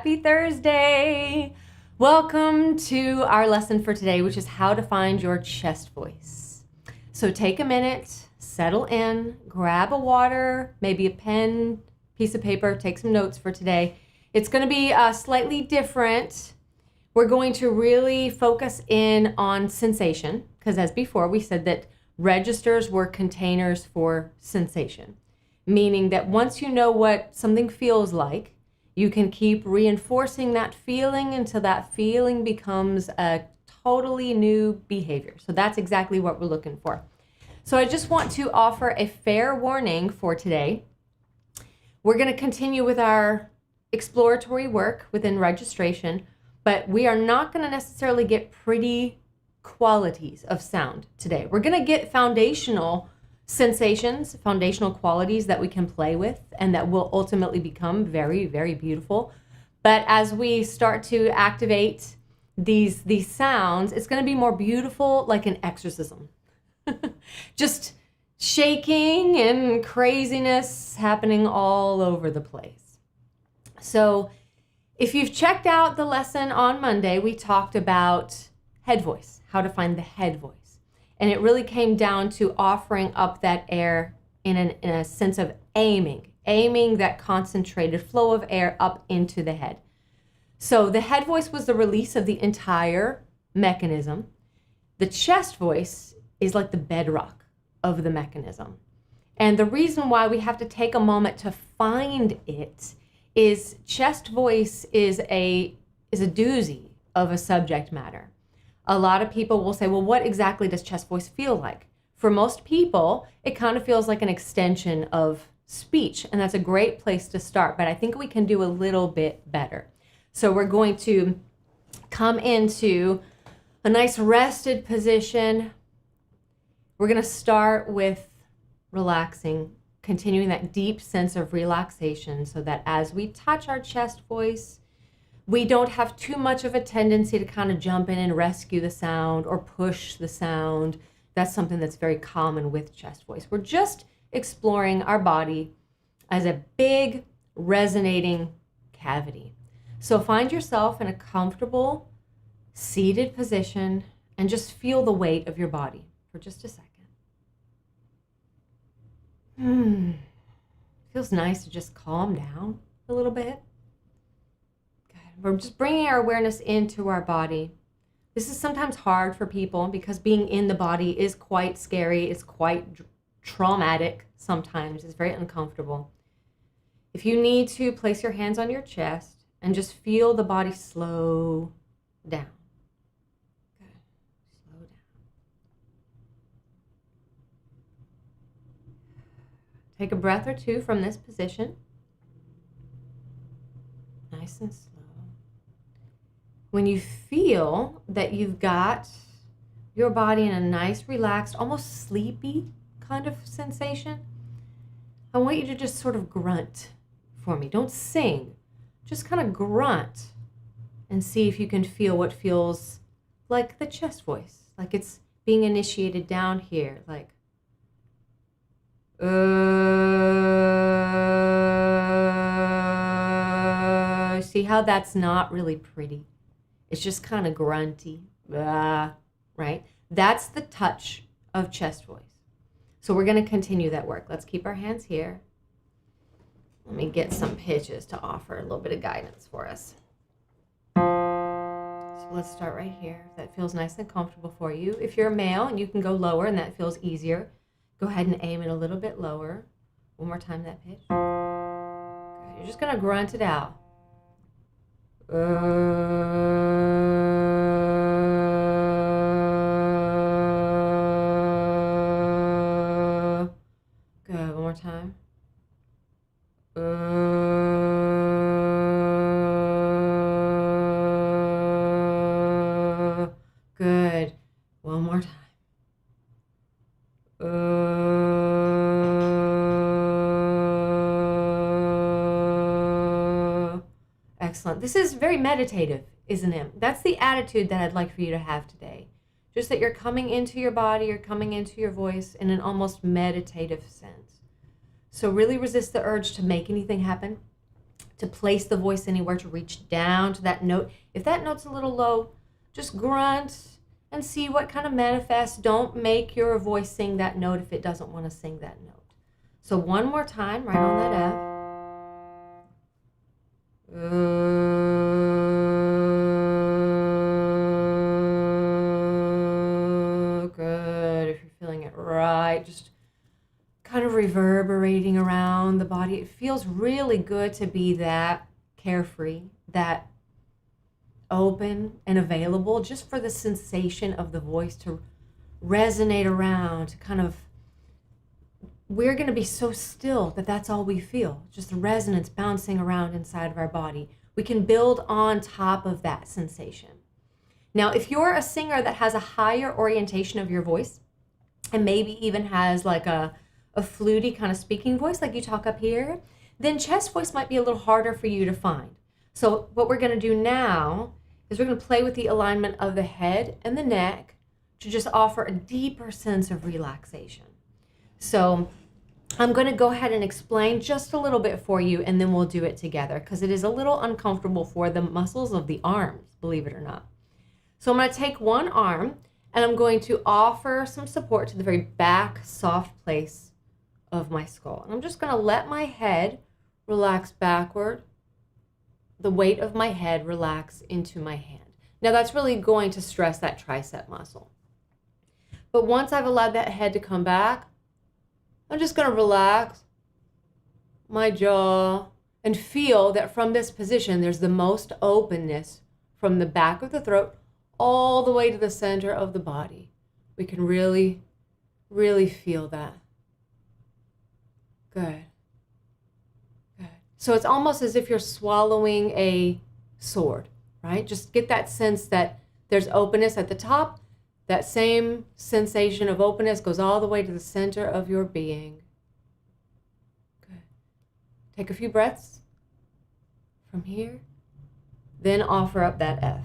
Happy Thursday! Welcome to our lesson for today, which is how to find your chest voice. So take a minute, settle in, grab a water, maybe a pen, piece of paper, take some notes for today. It's going to be slightly different. We're going to really focus in on sensation, because as before, we said that registers were containers for sensation, meaning that once you know what something feels like, you can keep reinforcing that feeling until that feeling becomes a totally new behavior. So that's exactly what we're looking for. So I just want to offer a fair warning for today. We're going to continue with our exploratory work within registration, but we are not going to necessarily get pretty qualities of sound today. We're going to get foundational sensations, foundational qualities that we can play with and that will ultimately become very, very beautiful. But as we start to activate these sounds, it's going to be more beautiful, like an exorcism. Just shaking and craziness happening all over the place. So if you've checked out the lesson on Monday, we talked about head voice, how to find the head voice. And it really came down to offering up that air in a sense of aiming that concentrated flow of air up into the head. So the head voice was the release of the entire mechanism. The chest voice is like the bedrock of the mechanism. And the reason why we have to take a moment to find it is chest voice is a doozy of a subject matter. A lot of people will say, well, what exactly does chest voice feel like? For most people, it kind of feels like an extension of speech, and that's a great place to start, but I think we can do a little bit better. So we're going to come into a nice rested position. We're going to start with relaxing, continuing that deep sense of relaxation so that as we touch our chest voice, we don't have too much of a tendency to kind of jump in and rescue the sound or push the sound. That's something that's very common with chest voice. We're just exploring our body as a big resonating cavity. So find yourself in a comfortable seated position and just feel the weight of your body for just a second. Feels nice to just calm down a little bit. We're just bringing our awareness into our body. This is sometimes hard for people because being in the body is quite scary. It's quite traumatic sometimes. It's very uncomfortable. If you need to, place your hands on your chest and just feel the body slow down. Good. Slow down. Take a breath or two from this position. Nice and slow. When you feel that you've got your body in a nice, relaxed, almost sleepy kind of sensation, I want you to just sort of grunt for me. Don't sing, just kind of grunt and see if you can feel what feels like the chest voice, like it's being initiated down here, like see how that's not really pretty? It's just kind of grunty, right? That's the touch of chest voice. So we're going to continue that work. Let's keep our hands here. Let me get some pitches to offer a little bit of guidance for us. So let's start right here. If that feels nice and comfortable for you. If you're a male and you can go lower and that feels easier, go ahead and aim it a little bit lower. One more time that pitch. Good. You're just going to grunt it out. Good. One more time. Good. One more time. Excellent. This is very meditative, isn't it? That's the attitude that I'd like for you to have today. Just that you're coming into your body, you're coming into your voice in an almost meditative sense. So really resist the urge to make anything happen, to place the voice anywhere, to reach down to that note. If that note's a little low, just grunt and see what kind of manifests. Don't make your voice sing that note if it doesn't want to sing that note. So one more time, right on that F. Good. If you're feeling it right, just kind of reverberating around the body. It feels really good to be that carefree, that open and available, just for the sensation of the voice to resonate around, to kind of, we're going to be so still that that's all we feel, just the resonance bouncing around inside of our body. We can build on top of that sensation. Now, if you're a singer that has a higher orientation of your voice, and maybe even has like a fluty kind of speaking voice, like you talk up here, then chest voice might be a little harder for you to find. So what we're going to do now is we're going to play with the alignment of the head and the neck to just offer a deeper sense of relaxation. So I'm going to go ahead and explain just a little bit for you, and then we'll do it together, because it is a little uncomfortable for the muscles of the arms, believe it or not. So I'm going to take one arm, and I'm going to offer some support to the very back, soft place of my skull. And I'm just going to let my head relax backward, the weight of my head relax into my hand. Now that's really going to stress that tricep muscle. But once I've allowed that head to come back, I'm just going to relax my jaw and feel that from this position, there's the most openness from the back of the throat all the way to the center of the body. We can really, really feel that. Good. Good. So it's almost as if you're swallowing a sword, right? Just get that sense that there's openness at the top. That same sensation of openness goes all the way to the center of your being. Good. Take a few breaths from here. Then offer up that F.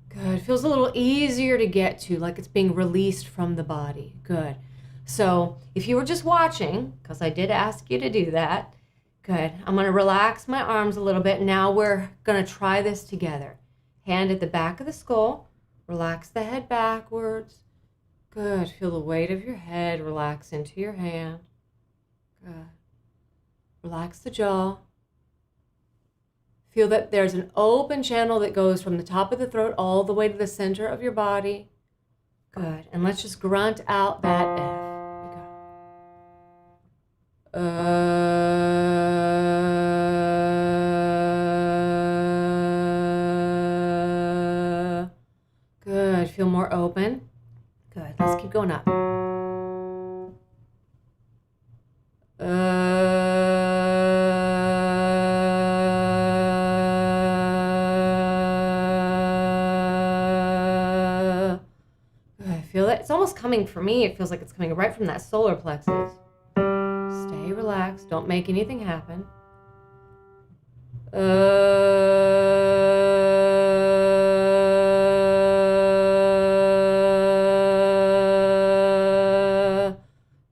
Good. Feels a little easier to get to, like it's being released from the body. Good. So if you were just watching, because I did ask you to do that, good. I'm going to relax my arms a little bit. Now we're going to try this together. Hand at the back of the skull. Relax the head backwards. Good. Feel the weight of your head relax into your hand. Good. Relax the jaw. Feel that there's an open channel that goes from the top of the throat all the way to the center of your body. Good. And let's just grunt out that F. Here we go. Good. Feel more open. Good. Let's keep going up. Feel it? It's almost coming, for me, it feels like it's coming right from that solar plexus. Stay relaxed. Don't make anything happen.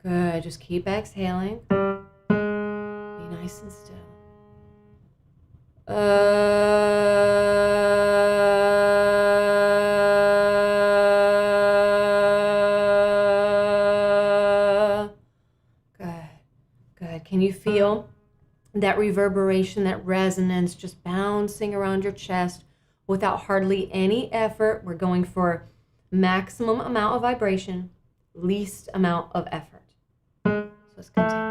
Good. Just keep exhaling. Be nice and still. Can you feel that reverberation, that resonance just bouncing around your chest without hardly any effort? We're going for maximum amount of vibration, least amount of effort. So let's continue.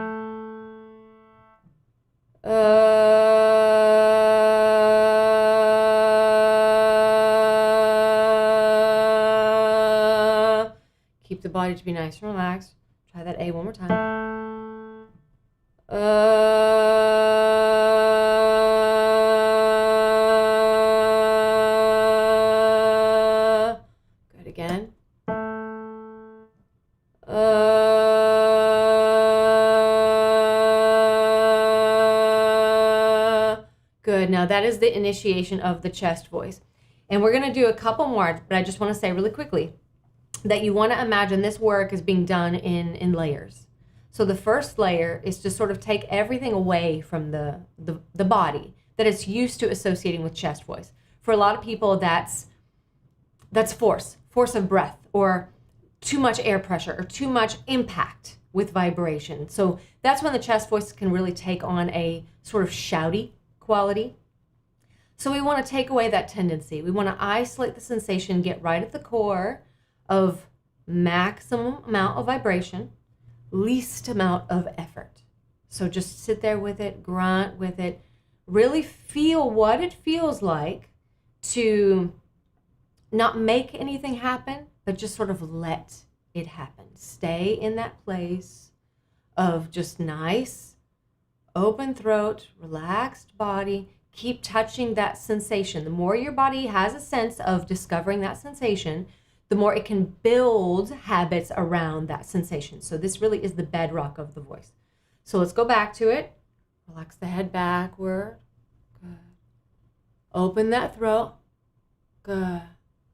Keep the body to be nice and relaxed. Try that A one more time. Good again. Good. Now that is the initiation of the chest voice. And we're going to do a couple more, but I just want to say really quickly, that you want to imagine this work is being done in layers. So the first layer is to sort of take everything away from the body that it's used to associating with chest voice. For a lot of people, that's force of breath, or too much air pressure, or too much impact with vibration. So that's when the chest voice can really take on a sort of shouty quality. So we want to take away that tendency. We want to isolate the sensation, get right at the core of maximum amount of vibration, least amount of effort. So just sit there with it, grunt with it, really feel what it feels like to not make anything happen, but just sort of let it happen. Stay in that place of just nice, open throat, relaxed body. Keep touching that sensation. The more your body has a sense of discovering that sensation, the more it can build habits around that sensation. So this really is the bedrock of the voice. So let's go back to it. Relax the head backward. Good. Open that throat. Good.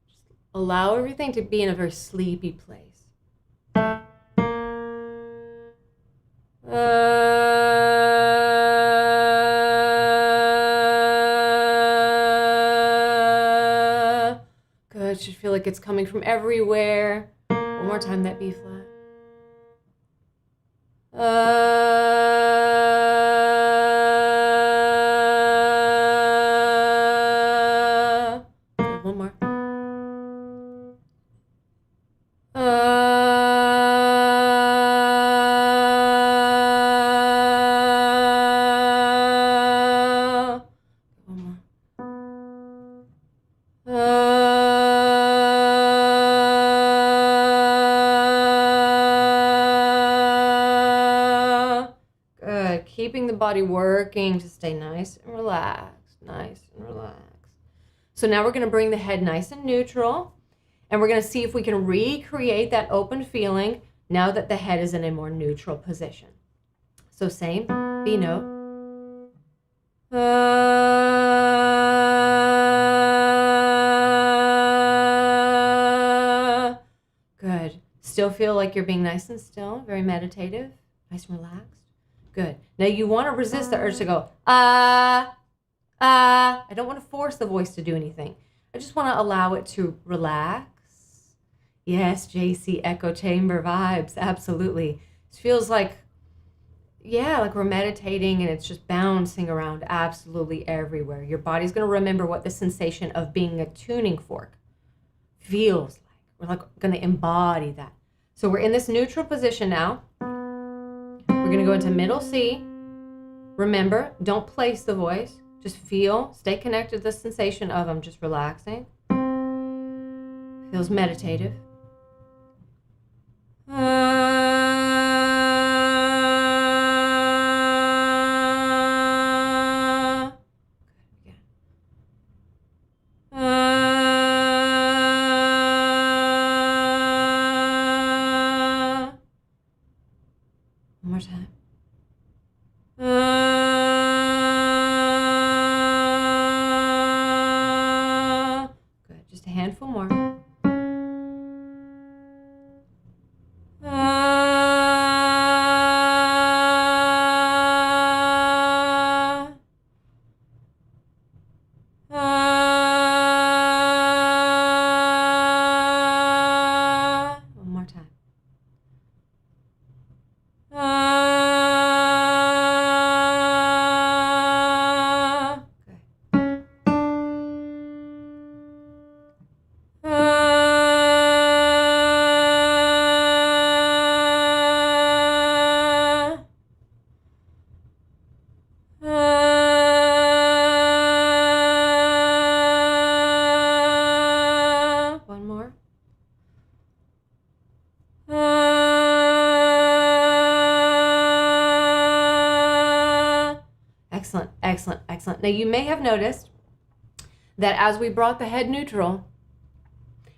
Just allow everything to be in a very sleepy place. Good. Should feel like it's coming from everywhere. One more time, that B flat. Good. One more. Good. Keeping the body working to stay nice and relaxed, nice and relaxed. So now we're going to bring the head nice and neutral, and we're going to see if we can recreate that open feeling now that the head is in a more neutral position. So same B note. Good. Still feel like you're being nice and still, very meditative, nice and relaxed. Good. Now you want to resist the urge to go, I don't want to force the voice to do anything. I just want to allow it to relax. Yes, JC echo chamber vibes, absolutely. It feels like, yeah, like we're meditating and it's just bouncing around absolutely everywhere. Your body's going to remember what the sensation of being a tuning fork feels like. We're like going to embody that. So we're in this neutral position now. We're going to go into middle C. Remember, don't place the voice. Just feel, stay connected to the sensation of I'm just relaxing. Feels meditative. One more time. Good. Just a handful more. One more time. One more. Excellent, excellent, excellent. Now you may have noticed that as we brought the head neutral,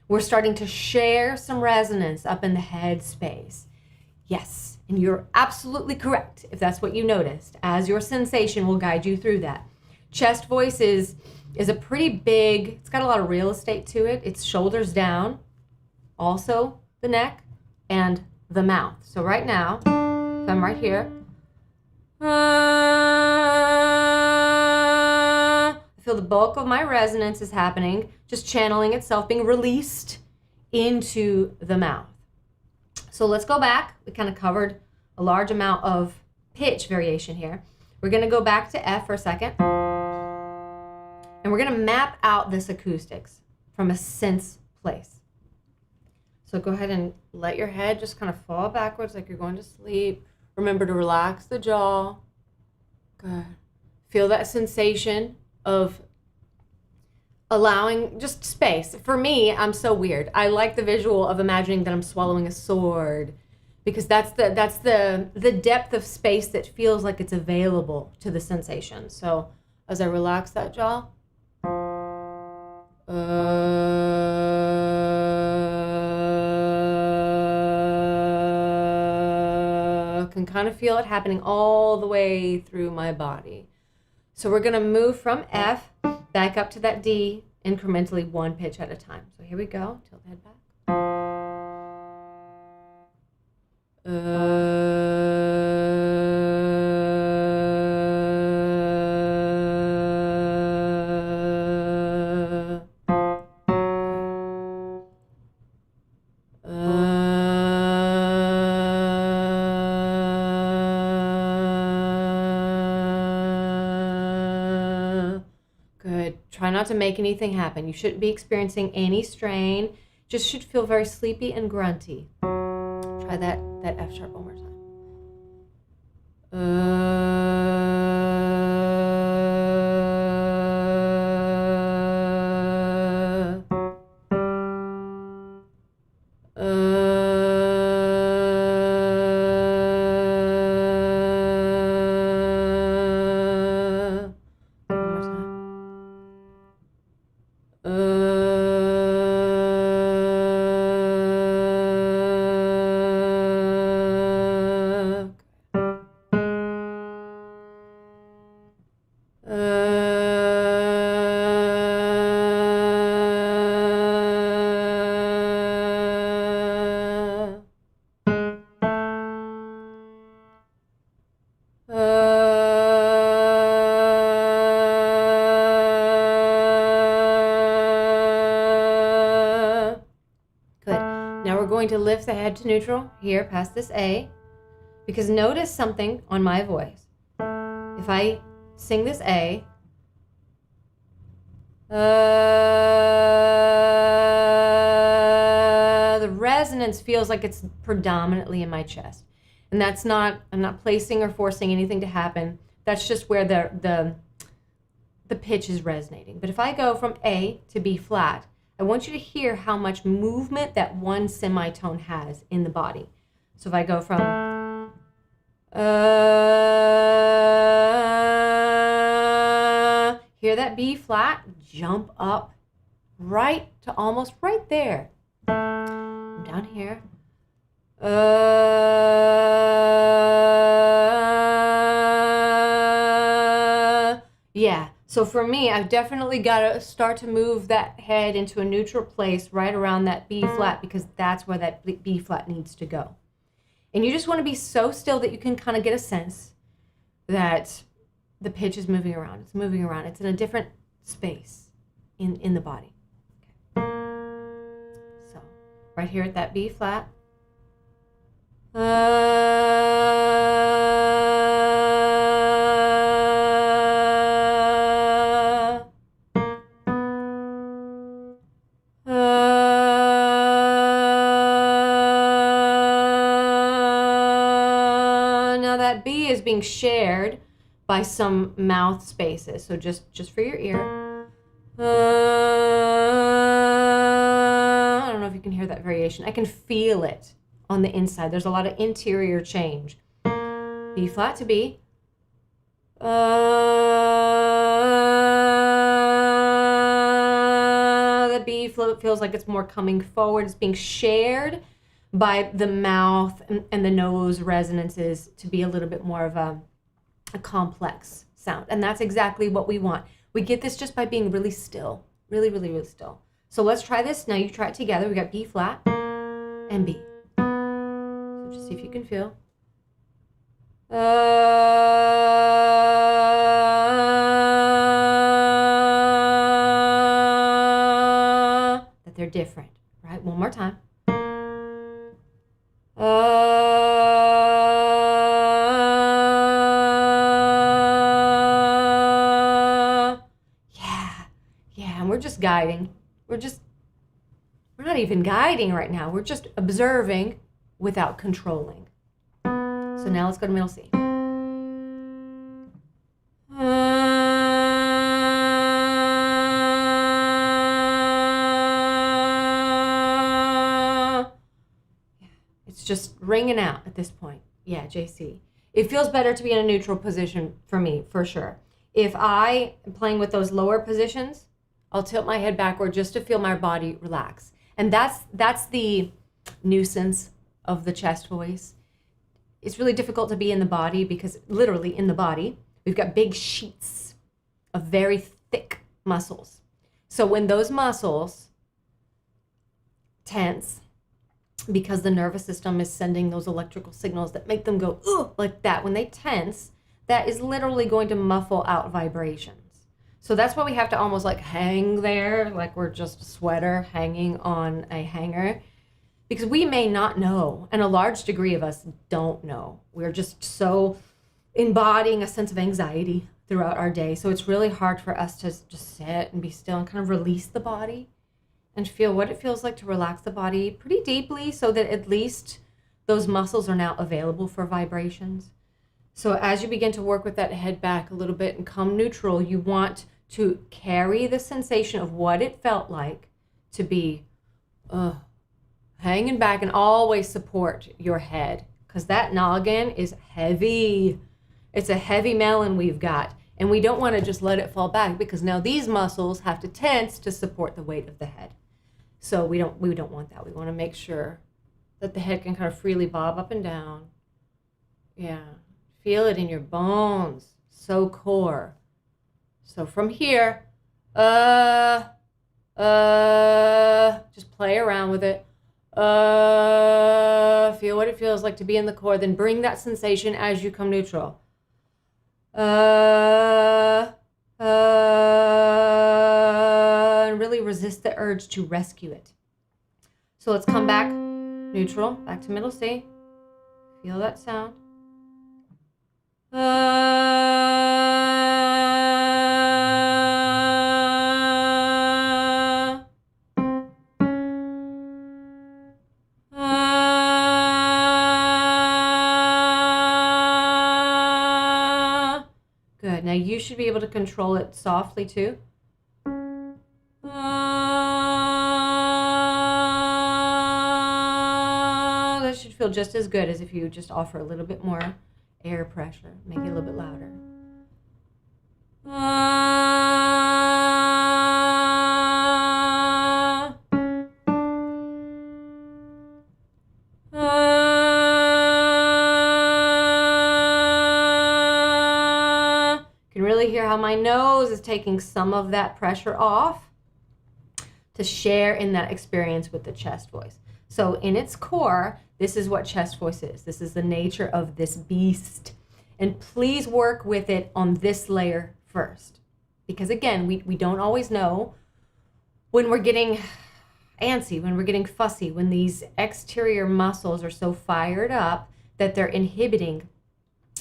we're starting to share some resonance up in the head space. Yes, and you're absolutely correct if that's what you noticed, as your sensation will guide you through that. Chest voice is a pretty big, it's got a lot of real estate to it. It's shoulders down, also the neck and the mouth. So right now, if I'm right here, I feel the bulk of my resonance is happening, just channeling itself, being released into the mouth. So let's go back. We kind of covered a large amount of pitch variation here. We're going to go back to F for a second. And we're going to map out this acoustics from a sense place. So go ahead and let your head just kind of fall backwards like you're going to sleep. Remember to relax the jaw. Good. Feel that sensation of allowing just space. For me, I'm so weird. I like the visual of imagining that I'm swallowing a sword, because that's the depth of space that feels like it's available to the sensation. So as I relax that jaw, can kind of feel it happening all the way through my body. So we're going to move from F back up to that D incrementally, one pitch at a time. So here we go. Tilt the head back. Good. Try not to make anything happen. You shouldn't be experiencing any strain. Just should feel very sleepy and grunty. Try that F sharp one more time. Going to lift the head to neutral here past this A, because notice something on my voice. If I sing this A, the resonance feels like it's predominantly in my chest, and that's not, I'm not placing or forcing anything to happen. That's just where the pitch is resonating. But if I go from A to B flat, I want you to hear how much movement that one semitone has in the body. So if I go from hear that B flat, jump up right to almost right there. I'm down here. Yeah. So for me, I've definitely got to start to move that head into a neutral place right around that B flat, because that's where that B flat needs to go. And you just want to be so still that you can kind of get a sense that the pitch is moving around. It's moving around. It's in a different space in the body. Okay. So right here at that B flat. Is being shared by some mouth spaces, so just for your ear. I don't know if you can hear that variation. I can feel it on the inside. There's a lot of interior change. B flat to B. The B feels like it's more coming forward. It's being shared by the mouth and the nose resonances to be a little bit more of a complex sound. And that's exactly what we want. We get this just by being really still, really, really, really still. So let's try this. Now you try it together. We got B flat. and B. So just see if you can feel. That they're different, right? One more time. Yeah, and we're just guiding. We're not even guiding right now. We're just observing without controlling. So now let's go to middle C. It's just ringing out at this point. Yeah, JC. It feels better to be in a neutral position for me, for sure. If I am playing with those lower positions, I'll tilt my head backward just to feel my body relax. And that's the nuisance of the chest voice. It's really difficult to be in the body because literally in the body, we've got big sheets of very thick muscles. So when those muscles tense, because the nervous system is sending those electrical signals that make them go, ooh, like that, when they tense, that is literally going to muffle out vibrations. So that's why we have to almost like hang there, like we're just a sweater hanging on a hanger, because we may not know, and a large degree of us don't know. We're just so embodying a sense of anxiety throughout our day. So it's really hard for us to just sit and be still and kind of release the body and feel what it feels like to relax the body pretty deeply so that at least those muscles are now available for vibrations. So as you begin to work with that head back a little bit and come neutral, you want to carry the sensation of what it felt like to be hanging back, and always support your head, because that noggin is heavy. It's a heavy melon we've got, and we don't want to just let it fall back, because now these muscles have to tense to support the weight of the head. So we don't want that. We want to make sure that the head can kind of freely bob up and down. Yeah. Feel it in your bones. So core. So from here, just play around with it. Feel what it feels like to be in the core. Then bring that sensation as you come neutral. And really resist the urge to rescue it. So let's come back neutral, back to middle C. Feel that sound. Good. Now you should be able to control it softly too. That should feel just as good as if you just offer a little bit more air pressure. Make it a little bit louder. You can really hear how my nose is taking some of that pressure off to share in that experience with the chest voice. So in its core, this is what chest voice is. This is the nature of this beast. And please work with it on this layer first. Because again, we don't always know when we're getting antsy, when we're getting fussy, when these exterior muscles are so fired up that they're inhibiting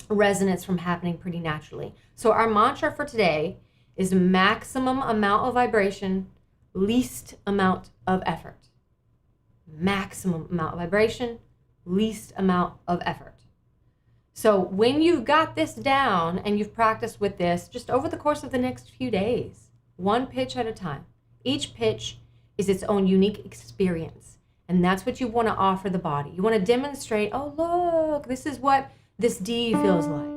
resonance from happening pretty naturally. So our mantra for today is maximum amount of vibration, least amount of effort. Maximum amount of vibration, least amount of effort. So when you've got this down and you've practiced with this just over the course of the next few days, one pitch at a time, each pitch is its own unique experience. And that's what you want to offer the body. You want to demonstrate, oh, look, this is what this D feels like,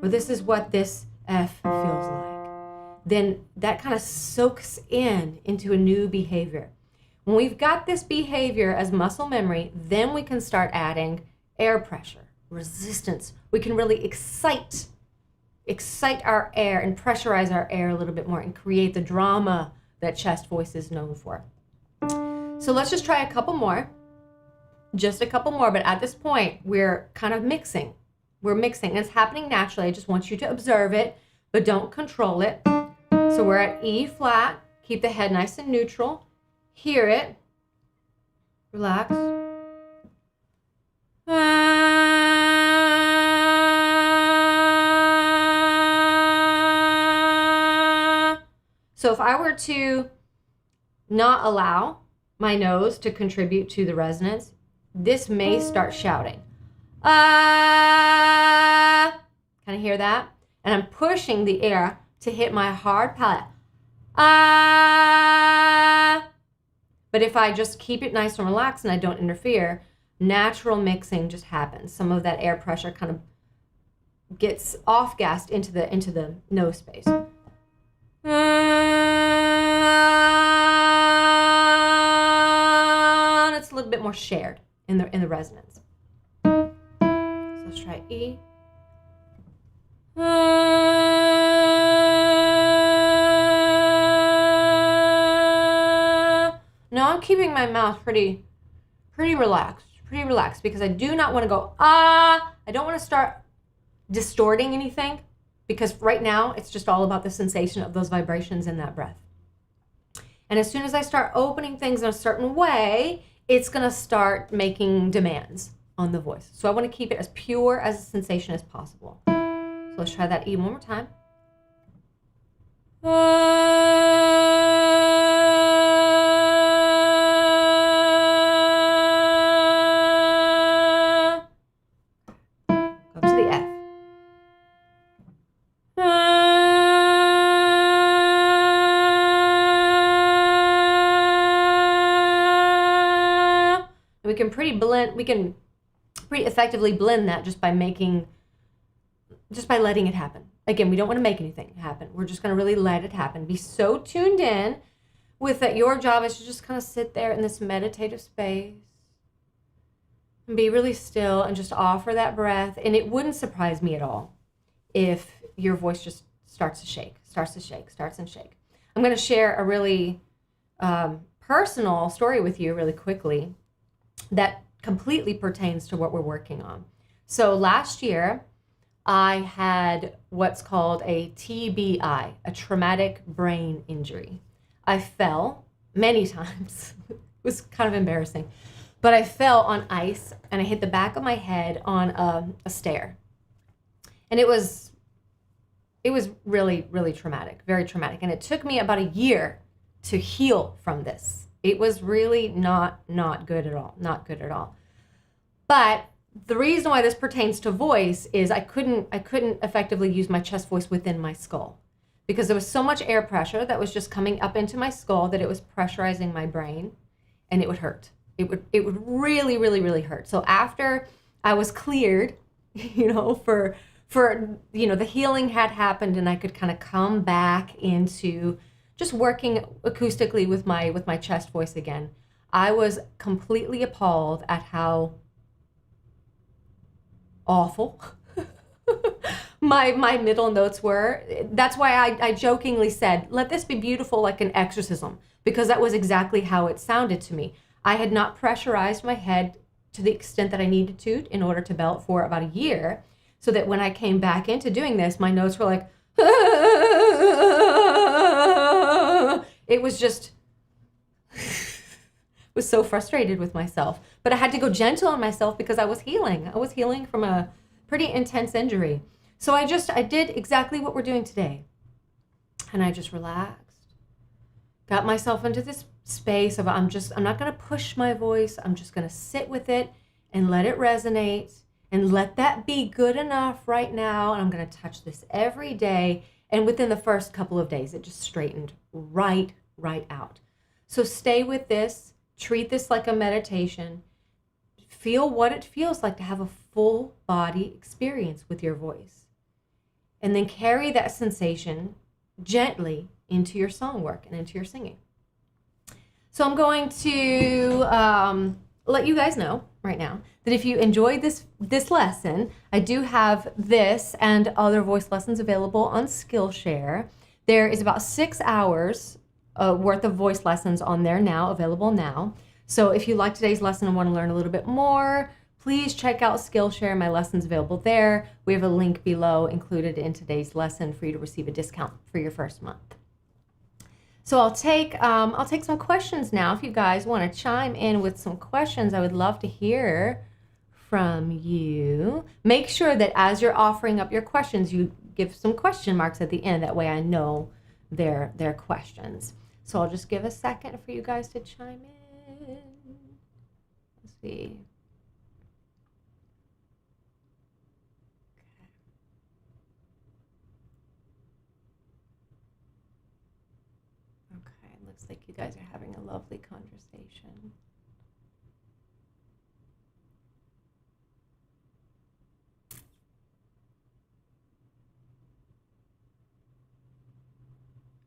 or this is what this F feels like. Then that kind of soaks into a new behavior. When we've got this behavior as muscle memory, then we can start adding air pressure, resistance. We can really excite our air and pressurize our air a little bit more and create the drama that chest voice is known for. So let's just try a couple more. Just a couple more, but at this point, we're kind of mixing. We're mixing. It's happening naturally. I just want you to observe it, but don't control it. So we're at E flat. Keep the head nice and neutral. Hear it. Relax. So if I were to not allow my nose to contribute to the resonance, this may start shouting. Ah! Can I hear that? And I'm pushing the air to hit my hard palate. Ah! But if I just keep it nice and relaxed and I don't interfere, natural mixing just happens. Some of that air pressure kind of gets off-gassed into the nose space. And it's a little bit more shared in the resonance. So let's try E. Now I'm keeping my mouth pretty relaxed because I do not want to go ah. I don't want to start distorting anything because right now it's just all about the sensation of those vibrations in that breath. And as soon as I start opening things in a certain way, it's going to start making demands on the voice. So I want to keep it as pure as a sensation as possible. So let's try that E one more time. Go to the F. And we can pretty effectively blend that just by letting it happen. Again, we don't want to make anything happen. We're just going to really let it happen. Be so tuned in with that. Your job is to just kind of sit there in this meditative space and be really still and just offer that breath. And it wouldn't surprise me at all if your voice just starts to shake. I'm going to share a really personal story with you really quickly that completely pertains to what we're working on. So last year, I had what's called a TBI, a traumatic brain injury. I fell many times. It was kind of embarrassing. But I fell on ice and I hit the back of my head on a stair. And it was really, really traumatic, very traumatic. And it took me about a year to heal from this. It was really not good at all, not good at all. But the reason why this pertains to voice is I couldn't effectively use my chest voice within my skull because there was so much air pressure that was just coming up into my skull that it was pressurizing my brain and it would hurt. It would really, really, really hurt. So after I was cleared, for the healing had happened and I could kind of come back into just working acoustically with my chest voice again, I was completely appalled at how awful my middle notes were. That's why I jokingly said, let this be beautiful like an exorcism, because that was exactly how it sounded to me. I had not pressurized my head to the extent that I needed to in order to belt for about a year, so that when I came back into doing this, my notes were like, it was just, was so frustrated with myself. But I had to go gentle on myself because I was healing. I was healing from a pretty intense injury. So I did exactly what we're doing today. And I just relaxed, got myself into this space of I'm not going to push my voice. I'm just going to sit with it and let it resonate and let that be good enough right now. And I'm going to touch this every day. And within the first couple of days, it just straightened right out. So stay with this. Treat this like a meditation. Feel what it feels like to have a full body experience with your voice. And then carry that sensation gently into your song work and into your singing. So I'm going to let you guys know right now that if you enjoyed this lesson, I do have this and other voice lessons available on Skillshare. There is about 6 hours worth of voice lessons on there now, available now. So if you like today's lesson and want to learn a little bit more, please check out Skillshare. My lesson's available there. We have a link below included in today's lesson for you to receive a discount for your first month. So I'll take some questions now. If you guys want to chime in with some questions, I would love to hear from you. Make sure that as you're offering up your questions, you give some question marks at the end. That way I know they're questions. So I'll just give a second for you guys to chime in. Let's see. Okay, looks like you guys are having a lovely conversation.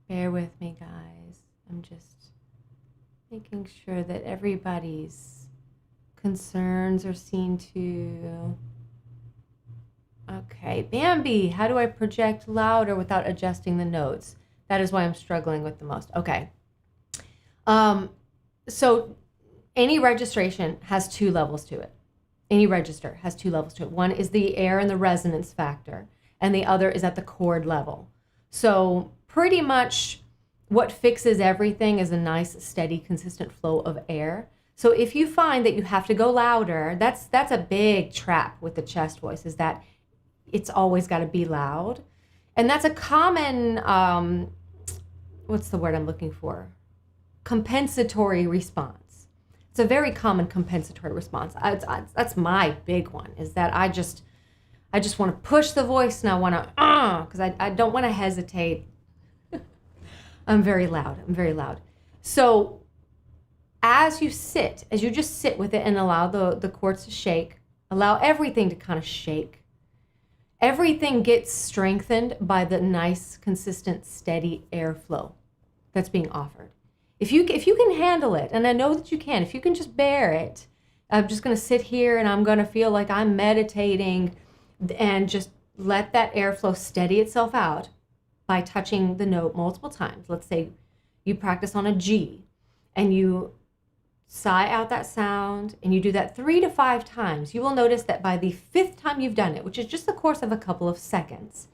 Bear with me, guys. I'm just making sure that everybody's concerns are seen to. Okay, Bambi, how do I project louder without adjusting the notes? That is why I'm struggling with the most. Okay. So any registration has two levels to it. Any register has two levels to it. One is the air and the resonance factor, and the other is at the chord level. So pretty much what fixes everything is a nice, steady, consistent flow of air. So if you find that you have to go louder, that's a big trap with the chest voice, is that it's always got to be loud. And that's a common, what's the word I'm looking for? Compensatory response. It's a very common compensatory response. That's my big one, is that I just want to push the voice, and I want to, because I don't want to hesitate. I'm very loud. So as you just sit with it and allow the chords to shake, allow everything to kind of shake, everything gets strengthened by the nice, consistent, steady airflow that's being offered. If you can handle it, and I know that you can, if you can just bear it, I'm just going to sit here and I'm going to feel like I'm meditating and just let that airflow steady itself out by touching the note multiple times. Let's say you practice on a G and you sigh out that sound and you do that 3 to 5 times. You will notice that by the 5th time you've done it, which is just the course of a couple of seconds,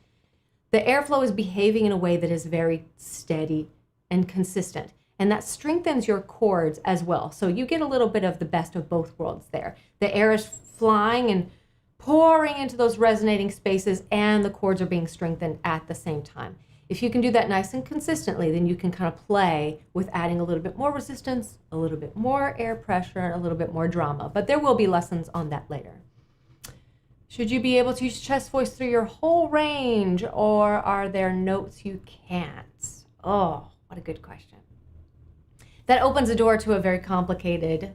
the airflow is behaving in a way that is very steady and consistent. And that strengthens your chords as well. So you get a little bit of the best of both worlds there. The air is flying and pouring into those resonating spaces, and the chords are being strengthened at the same time. If you can do that nice and consistently, then you can kind of play with adding a little bit more resistance, a little bit more air pressure, and a little bit more drama. But there will be lessons on that later. Should you be able to use chest voice through your whole range, or are there notes you can't? Oh, what a good question. That opens the door to a very complicated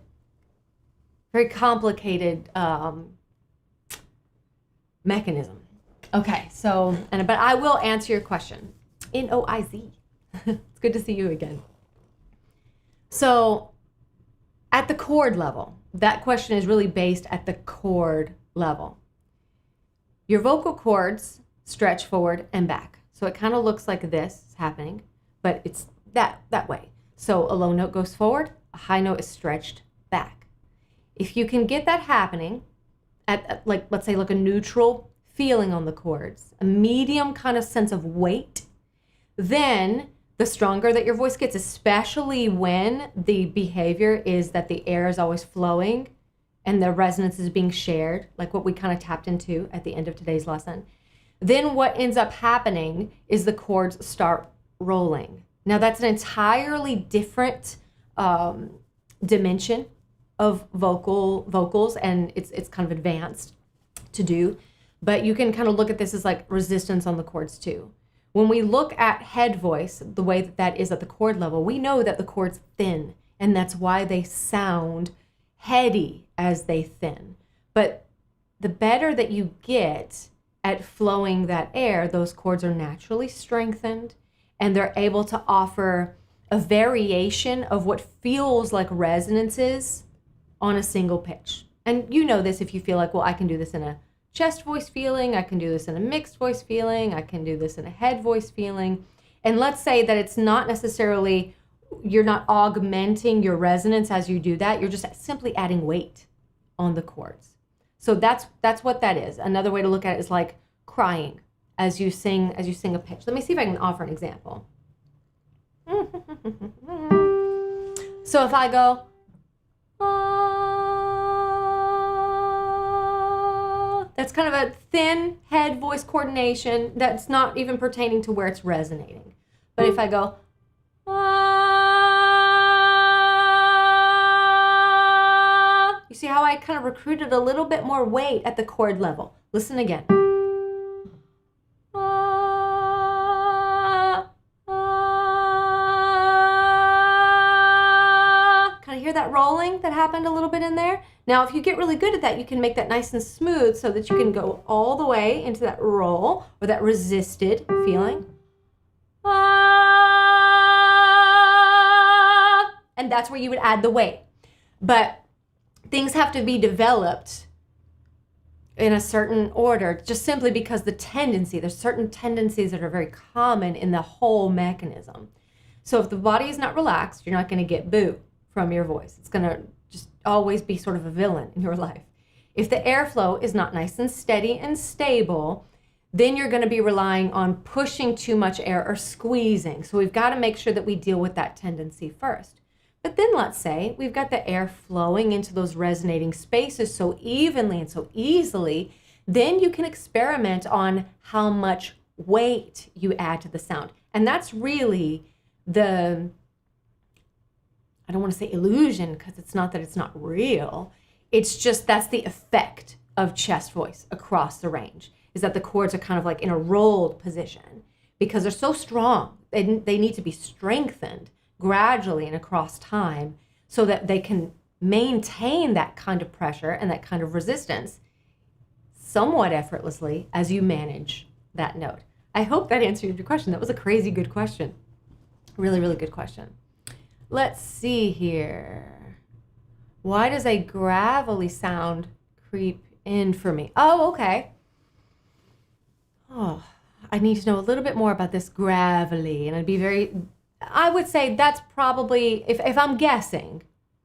mechanism. Okay, so, but I will answer your question. Noiz. It's good to see you again. So, at the chord level, that question is really based at the chord level. Your vocal cords stretch forward and back. So it kind of looks like this is happening, but it's that way. So a low note goes forward, a high note is stretched back. If you can get that happening at like, let's say like a neutral feeling on the chords, a medium kind of sense of weight, then the stronger that your voice gets, especially when the behavior is that the air is always flowing and the resonance is being shared, like what we kind of tapped into at the end of today's lesson, then what ends up happening is the chords start rolling. Now that's an entirely different dimension of vocals, and it's kind of advanced to do, but you can kind of look at this as like resistance on the chords too. When we look at head voice, the way that is at the chord level, we know that the chords thin, and that's why they sound heady as they thin. But the better that you get at flowing that air, those chords are naturally strengthened, and they're able to offer a variation of what feels like resonances on a single pitch. And you know this if you feel like, well, I can do this in a chest voice feeling, I can do this in a mixed voice feeling, I can do this in a head voice feeling. And let's say that it's not necessarily augmenting your resonance as you do that. You're just simply adding weight on the chords. So that's what that is. Another way to look at it is like crying as you sing a pitch. Let me see if I can offer an example. So if I go, that's kind of a thin head voice coordination that's not even pertaining to where it's resonating. But if I go, you see how I kind of recruited a little bit more weight at the chord level. Listen again. That rolling that happened a little bit in there. Now, if you get really good at that, you can make that nice and smooth so that you can go all the way into that roll or that resisted feeling. And that's where you would add the weight. But things have to be developed in a certain order, just simply because there's certain tendencies that are very common in the whole mechanism. So if the body is not relaxed, you're not going to get boo from your voice. It's going to just always be sort of a villain in your life. If the airflow is not nice and steady and stable, then you're going to be relying on pushing too much air or squeezing. So we've got to make sure that we deal with that tendency first. But then let's say we've got the air flowing into those resonating spaces so evenly and so easily, then you can experiment on how much weight you add to the sound. And that's really I don't want to say illusion, because it's not that it's not real. It's just that's the effect of chest voice across the range, is that the chords are kind of like in a rolled position because they're so strong. They need to be strengthened gradually and across time so that they can maintain that kind of pressure and that kind of resistance somewhat effortlessly as you manage that note. I hope that answered your question. That was a crazy good question. Really, really good question. Let's see here. Why does a gravelly sound creep in for me? Oh, okay. Oh, I need to know a little bit more about this gravelly. And I would say that's probably, if I'm guessing,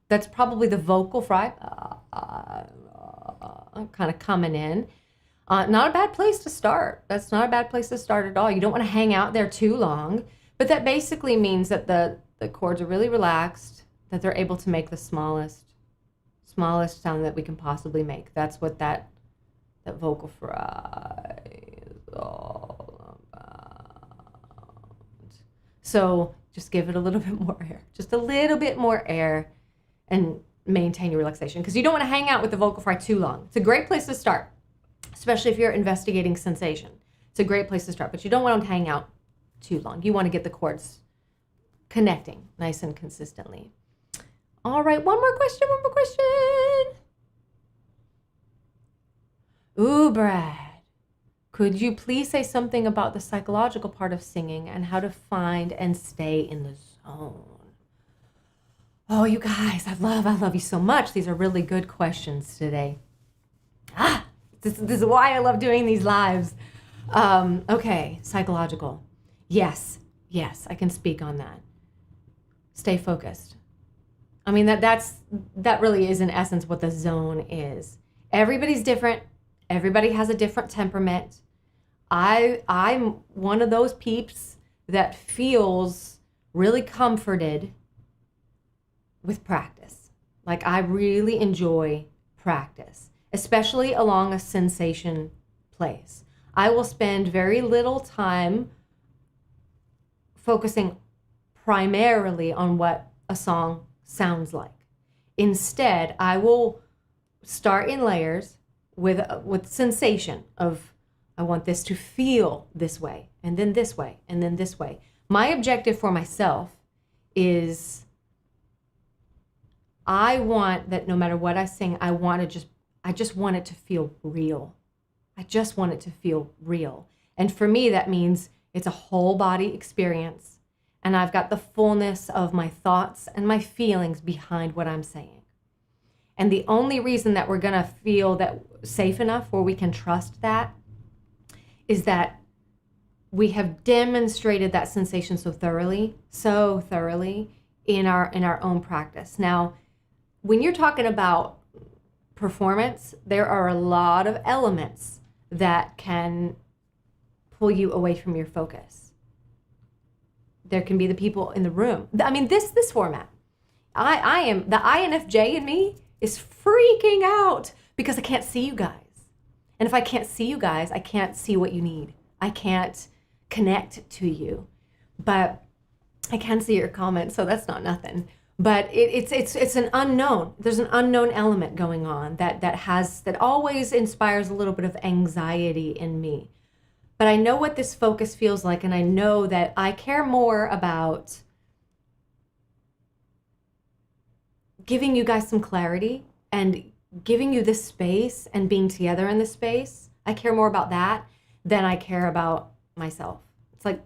that's probably the vocal fry kind of coming in. Not a bad place to start. That's not a bad place to start at all. You don't want to hang out there too long. But that basically means that the chords are really relaxed, that they're able to make the smallest sound that we can possibly make. That's what that vocal fry is all about. So just give it a little bit more air. Just a little bit more air and maintain your relaxation, because you don't want to hang out with the vocal fry too long. It's a great place to start, especially if you're investigating sensation. It's a great place to start, but you don't want to hang out too long. You want to get the chords connecting nice and consistently. All right, one more question. Ooh, Brad, could you please say something about the psychological part of singing and how to find and stay in the zone? Oh, you guys, I love you so much. These are really good questions today. This is why I love doing these lives. Okay, psychological. Yes, I can speak on that. Stay focused. I mean, that really is in essence what the zone is. Everybody's different. Everybody has a different temperament. I'm one of those peeps that feels really comforted with practice. Like, I really enjoy practice, especially along a sensation place. I will spend very little time focusing primarily on what a song sounds like. Instead, I will start in layers with sensation of, I want this to feel this way, and then this way, and then this way. My objective for myself is I want that no matter what I sing, I just want it to feel real. I just want it to feel real. And for me, that means it's a whole body experience. And I've got the fullness of my thoughts and my feelings behind what I'm saying. And the only reason that we're going to feel that safe enough where we can trust that is that we have demonstrated that sensation so thoroughly in our own practice. Now, when you're talking about performance, there are a lot of elements that can pull you away from your focus. There can be the people in the room. I mean, this format. I am, the INFJ in me is freaking out because I can't see you guys. And if I can't see you guys, I can't see what you need. I can't connect to you. But I can see your comments, so that's not nothing. But it's an unknown. There's an unknown element going on that always inspires a little bit of anxiety in me. But I know what this focus feels like, and I know that I care more about giving you guys some clarity and giving you this space and being together in this space. I care more about that than I care about myself. It's like,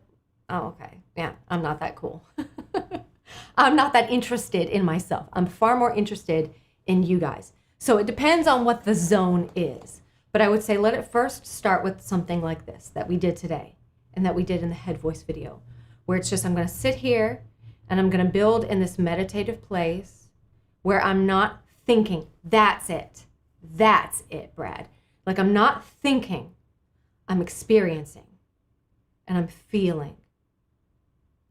oh, okay, yeah, I'm not that cool. I'm not that interested in myself. I'm far more interested in you guys. So it depends on what the zone is. But I would say let it first start with something like this that we did today and that we did in the head voice video, where it's just I'm going to sit here and I'm going to build in this meditative place where I'm not thinking. That's it. That's it, Brad. Like I'm not thinking. I'm experiencing and I'm feeling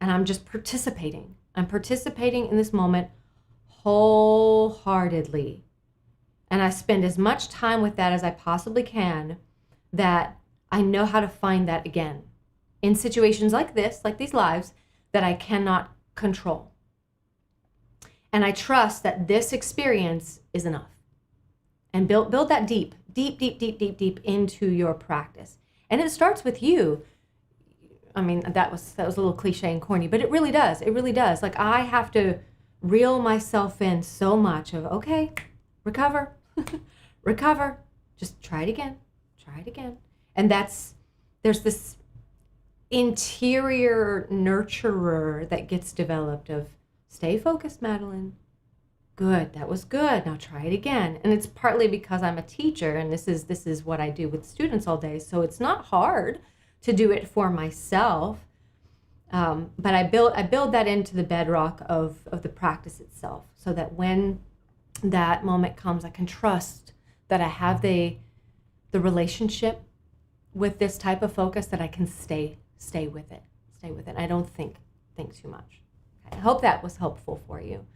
and I'm just participating. I'm participating in this moment wholeheartedly. And I spend as much time with that as I possibly can, that I know how to find that again in situations like this, like these lives, that I cannot control. And I trust that this experience is enough. And build that deep into your practice. And it starts with you. I mean, that was a little cliche and corny, but it really does. It really does. Like I have to reel myself in so much of, okay, recover, recover, just try it again. And there's this interior nurturer that gets developed of, stay focused, Madeleine. Good, that was good. Now try it again. And it's partly because I'm a teacher and this is what I do with students all day. So it's not hard to do it for myself. But I build that into the bedrock of the practice itself, so that when that moment comes, I can trust that I have the relationship with this type of focus, that I can stay with it. I don't think too much. Okay. I hope that was helpful for you.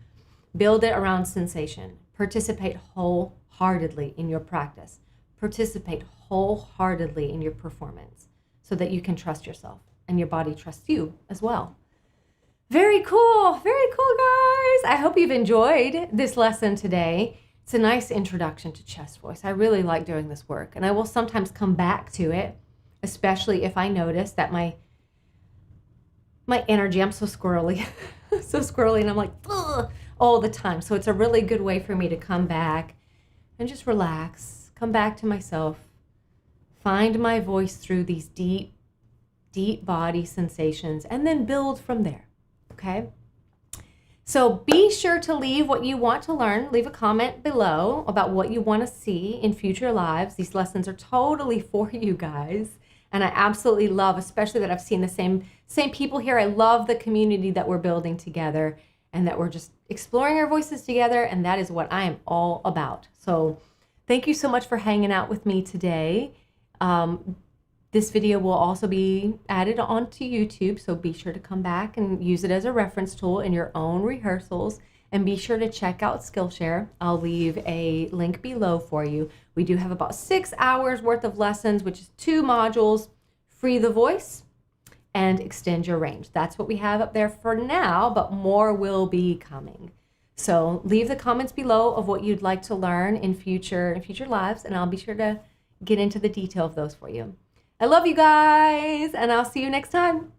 Build it around sensation. Participate wholeheartedly in your practice. Participate wholeheartedly in your performance, so that you can trust yourself and your body trusts you as well. Very cool, guys. I hope you've enjoyed this lesson today. It's a nice introduction to chest voice. I really like doing this work, and I will sometimes come back to it, especially if I notice that my energy, I'm so squirrely, and I'm like, ugh, all the time. So it's a really good way for me to come back and just relax, come back to myself, find my voice through these deep body sensations, and then build from there. Okay? So be sure to leave what you want to learn. Leave a comment below about what you want to see in future lives. These lessons are totally for you guys. And I absolutely love, especially that I've seen the same people here. I love the community that we're building together and that we're just exploring our voices together. And that is what I am all about. So thank you so much for hanging out with me today. This video will also be added onto YouTube, so be sure to come back and use it as a reference tool in your own rehearsals. And be sure to check out Skillshare. I'll leave a link below for you. We do have about 6 hours worth of lessons, which is 2 modules, Free the Voice and Extend Your Range. That's what we have up there for now, but more will be coming. So leave the comments below of what you'd like to learn in future lives, and I'll be sure to get into the detail of those for you. I love you guys, and I'll see you next time.